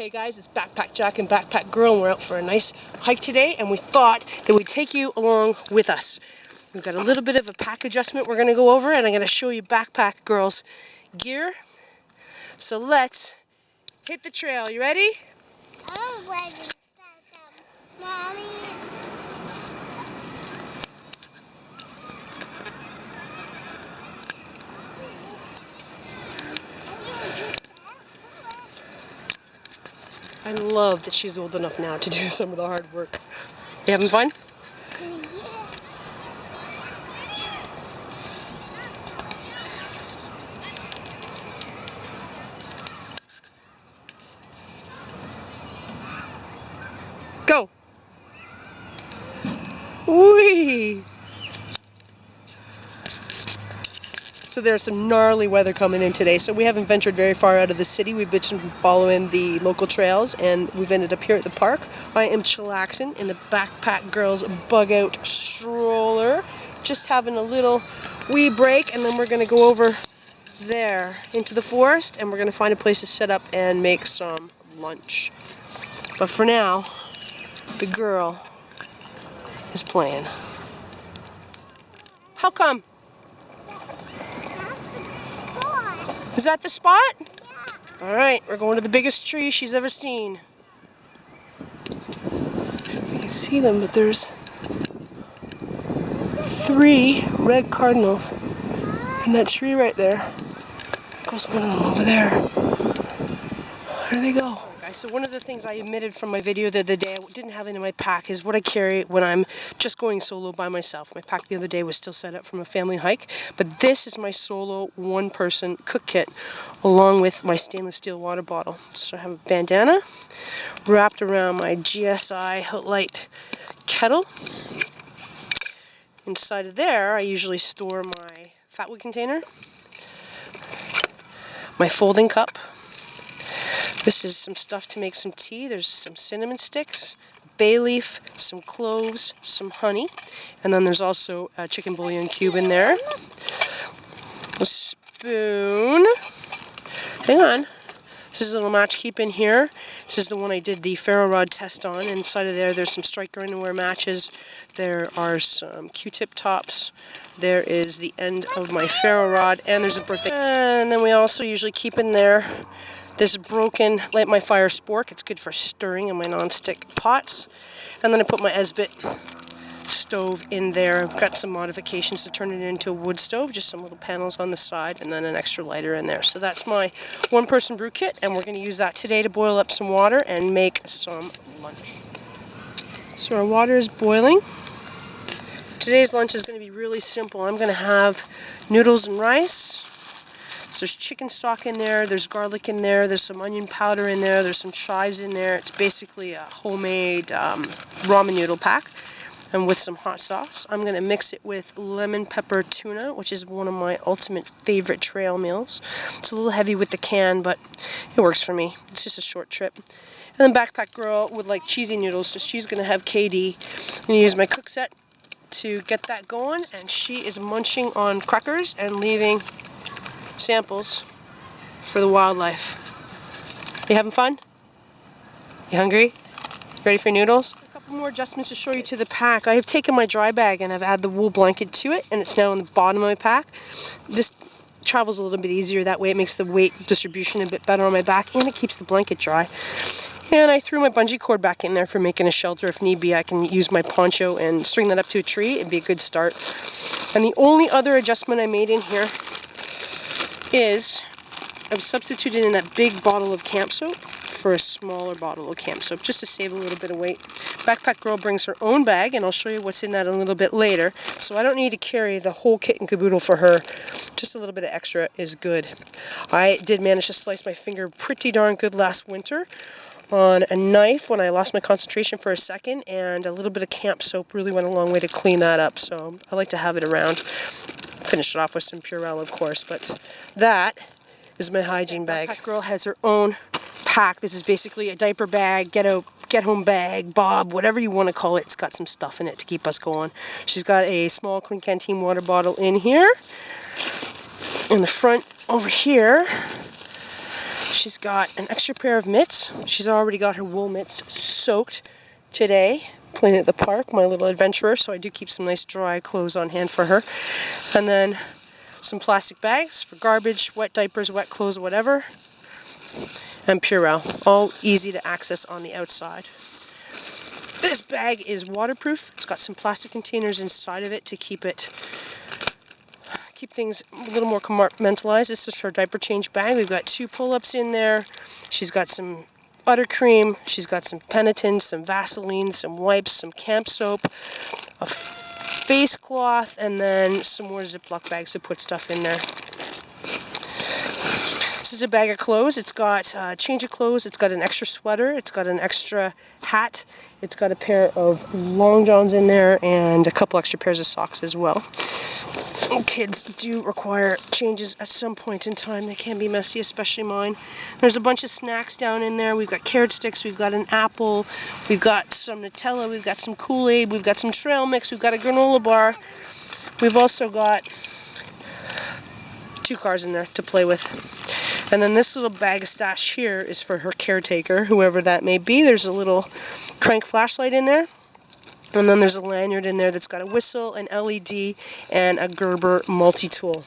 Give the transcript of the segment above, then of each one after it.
Hey guys, it's Backpack Jack and Backpack Girl, and we're out for a nice hike today, and we thought that we'd take you along with us. We've got a little bit of a pack adjustment we're going to go over, and I'm going to show you Backpack Girl's gear. So let's hit the trail. You ready? I'm ready. Mommy. I love that she's old enough now to do some of the hard work. You having fun? Go! Whee! So there's some gnarly weather coming in today, so we haven't ventured very far out of the city. We've been following the local trails, and we've ended up here at the park. I am chillaxing in the Backpack Girl's bug out stroller, just having a little wee break, and then we're going to go over there into the forest, and we're going to find a place to set up and make some lunch. But for now, the girl is playing. How come? Is that the spot? Yeah. All right, we're going to the biggest tree she's ever seen. You can see them, but there's 3 red cardinals in that tree right there. There's one of them over there. Where do they go? Okay, so one of the things I omitted from my video the other day, I didn't have it in my pack, is what I carry when I'm just going solo by myself. My pack the other day was still set up from a family hike, but this is my solo one-person cook kit, along with my stainless steel water bottle. So I have a bandana wrapped around my GSI light kettle. Inside of there, I usually store my fatwood container, my folding cup. This is some stuff to make some tea. There's some cinnamon sticks, bay leaf, some cloves, some honey, and then there's also a chicken bouillon cube in there. A spoon. Hang on. This is a little match keep in here. This is the one I did the ferro rod test on. Inside of there, there's some striker underwear matches. There are some Q-tip tops. There is the end of my ferro rod, and there's a birthday. And then we also usually keep in there this broken Light My Fire spork. It's good for stirring in my non-stick pots. And then I put my Esbit stove in there. I've got some modifications to turn it into a wood stove, just some little panels on the side, and then an extra lighter in there. So that's my one-person brew kit, and we're going to use that today to boil up some water and make some lunch. So our water is boiling. Today's lunch is going to be really simple. I'm going to have noodles and rice. So there's chicken stock in there, there's garlic in there, there's some onion powder in there, there's some chives in there. It's basically a homemade ramen noodle pack, and with some hot sauce. I'm going to mix it with lemon pepper tuna, which is one of my ultimate favorite trail meals. It's a little heavy with the can, but it works for me. It's just a short trip. And then Backpack Girl would like cheesy noodles, so she's going to have KD. I'm going to use my cook set to get that going, and she is munching on crackers and leaving samples for the wildlife. You having fun? You hungry? Ready for noodles? A couple more adjustments to show you to the pack. I have taken my dry bag and I've added the wool blanket to it, and it's now on the bottom of my pack. This travels a little bit easier that way. It makes the weight distribution a bit better on my back, and it keeps the blanket dry. And I threw my bungee cord back in there for making a shelter if need be. I can use my poncho and string that up to a tree. It'd be a good start. And the only other adjustment I made in here is I've substituted in that big bottle of camp soap for a smaller bottle of camp soap, just to save a little bit of weight. Backpack Girl brings her own bag, and I'll show you what's in that a little bit later. So I don't need to carry the whole kit and caboodle for her. Just a little bit of extra is good. I did manage to slice my finger pretty darn good last winter on a knife when I lost my concentration for a second, and a little bit of camp soap really went a long way to clean that up. So I like to have it around. Finish it off with some Purell, of course, but that is my hygiene bag. Backpack Girl has her own pack. This is basically a diaper bag, get home bag, bob, whatever you want to call it. It's got some stuff in it to keep us going. She's got a small Clean Canteen water bottle in here. In the front over here She's got an extra pair of mitts. She's already got her wool mitts soaked today, playing at the park, my little adventurer, so I do keep some nice dry clothes on hand for her. And then some plastic bags for garbage, wet diapers, wet clothes, whatever. And Purell, all easy to access on the outside. This bag is waterproof. It's got some plastic containers inside of it to keep things a little more compartmentalized. This is her diaper change bag. We've got 2 pull-ups in there. She's got some buttercream. She's got some Penitin, some Vaseline, some wipes, some camp soap, a face cloth, and then some more Ziploc bags to put stuff in there. This is a bag of clothes. It's got a change of clothes. It's got an extra sweater. It's got an extra hat. It's got a pair of long johns in there and a couple extra pairs of socks as well. Kids do require changes at some point in time. They can be messy, especially mine. There's a bunch of snacks down in there. We've got carrot sticks. We've got an apple. We've got some Nutella. We've got some Kool-Aid. We've got some trail mix. We've got a granola bar. We've also got 2 cars in there to play with. And then this little bag of stash here is for her caretaker, whoever that may be. There's a little crank flashlight in there. And then there's a lanyard in there that's got a whistle, an LED, and a Gerber multi-tool.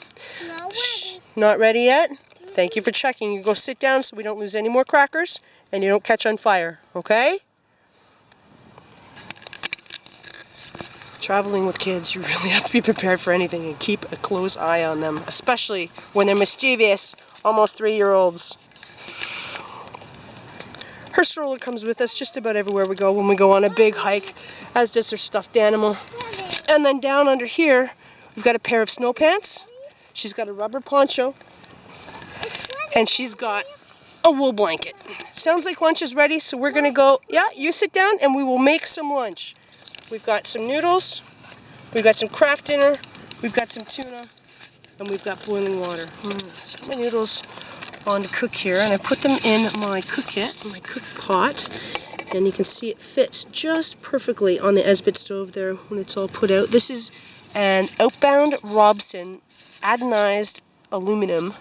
Not ready yet? Thank you for checking. You go sit down so we don't lose any more crackers and you don't catch on fire, okay? Traveling with kids, you really have to be prepared for anything and keep a close eye on them, especially when they're mischievous, almost 3-year-olds. Her stroller comes with us just about everywhere we go when we go on a big hike, as does her stuffed animal. And then down under here, we've got a pair of snow pants. She's got a rubber poncho. And she's got a wool blanket. Sounds like lunch is ready, so we're going to go, yeah, you sit down and we will make some lunch. We've got some noodles, we've got some Kraft dinner, we've got some tuna, and we've got boiling water. So my noodles on to cook here, and I put them in my cook kit, my cook pot, and you can see it fits just perfectly on the Esbit stove there when it's all put out. This is an Outbound Robson anodized aluminum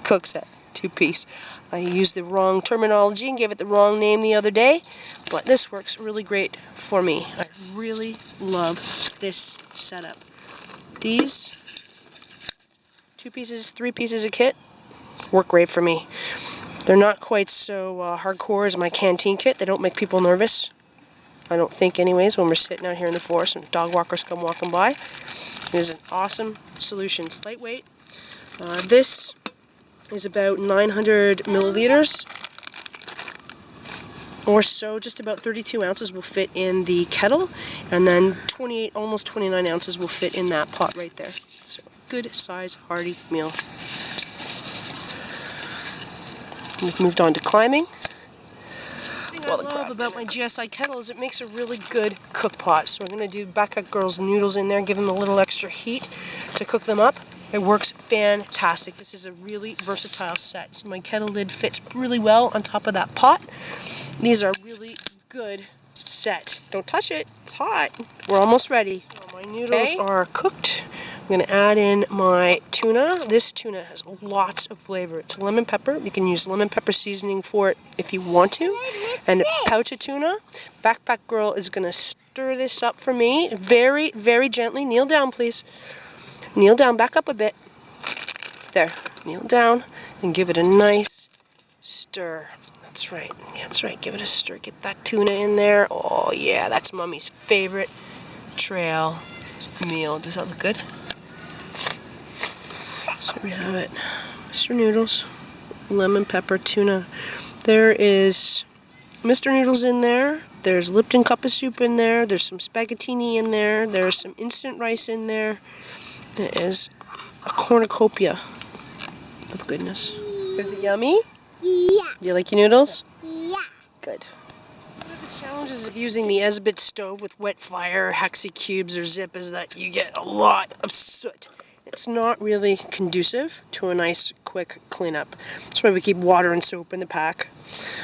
cook set, 2-piece. I used the wrong terminology and gave it the wrong name the other day, but this works really great for me. I really love this setup. These 2 pieces, 3 pieces of kit work great for me. They're not quite so hardcore as my canteen kit. They don't make people nervous. I don't think anyways when we're sitting out here in the forest and dog walkers come walking by. It is an awesome solution. It's lightweight. This is about 900 milliliters or so. Just about 32 ounces will fit in the kettle, and then 28, almost 29 ounces will fit in that pot right there. So good size, hearty meal. We've moved on to climbing. The thing I love about my GSI kettle is it makes a really good cook pot. So I'm going to do Backpackgirl's noodles in there, give them a little extra heat to cook them up. It works fantastic. This is a really versatile set. So my kettle lid fits really well on top of that pot. These are really good set. Don't touch it. It's hot. We're almost ready. Well, my noodles are cooked. I'm going to add in my tuna. This tuna has lots of flavor. It's lemon pepper. You can use lemon pepper seasoning for it if you want to. And a pouch of tuna. Backpackgirl is going to stir this up for me very, very gently. Kneel down, please. Kneel down, back up a bit. There, kneel down and give it a nice stir. That's right, give it a stir. Get that tuna in there. Oh yeah, that's Mommy's favorite trail meal. Does that look good? So we have it. Mr. Noodles, lemon pepper, tuna. There is Mr. Noodles in there. There's Lipton cup of soup in there. There's some spaghettini in there. There's some instant rice in there. It is a cornucopia of goodness. Is it yummy? Yeah. Do you like your noodles? Yeah. Good. One of the challenges of using the Esbit stove with wet fire, hexi cubes, or zip is that you get a lot of soot. It's not really conducive to a nice, quick cleanup. That's why we keep water and soap in the pack.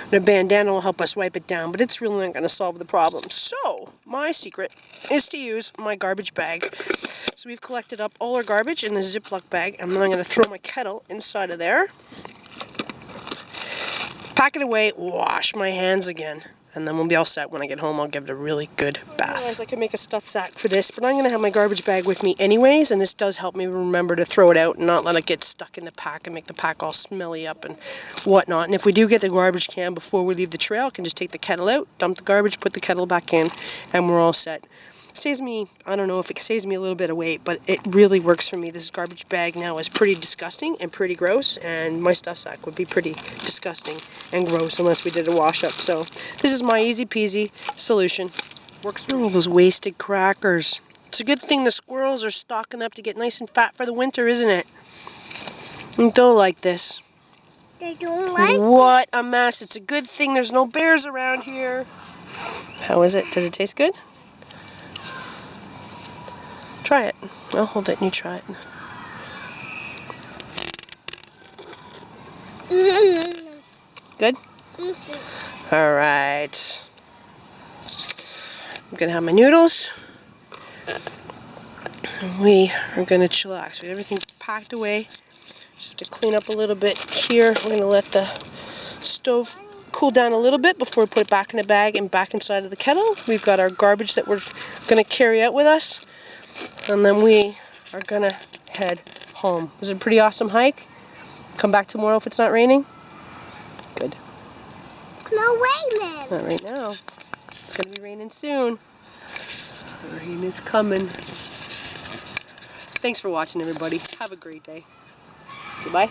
And a bandana will help us wipe it down, but it's really not going to solve the problem. So, my secret is to use my garbage bag. So we've collected up all our garbage in the Ziploc bag, and then I'm going to throw my kettle inside of there. pack it away, wash my hands again, and then we'll be all set. When I get home, I'll give it a really good bath. I realize I could make a stuff sack for this, but I'm going to have my garbage bag with me anyways, and this does help me remember to throw it out and not let it get stuck in the pack and make the pack all smelly up and whatnot. And if we do get the garbage can before we leave the trail, I can just take the kettle out, dump the garbage, put the kettle back in, and we're all set. Saves me, I don't know if it saves me a little bit of weight, but it really works for me. This garbage bag now is pretty disgusting and pretty gross, and my stuff sack would be pretty disgusting and gross unless we did a wash up. So this is my easy peasy solution. Works for all those wasted crackers. It's a good thing the squirrels are stocking up to get nice and fat for the winter, isn't it? They don't like this. They don't like What a mess. It's a good thing there's no bears around here. How is it? Does it taste good? Try it. I'll hold it and you try it. Good? Alright. I'm going to have my noodles. And we are going to chillax. We have everything packed away. Just to clean up a little bit here. We're going to let the stove cool down a little bit before we put it back in the bag and back inside of the kettle. We've got our garbage that we're going to carry out with us. And then we are going to head home. Was it a pretty awesome hike? Come back tomorrow if it's not raining? Good. It's not raining. Not right now. It's going to be raining soon. The rain is coming. Thanks for watching, everybody. Have a great day. Goodbye.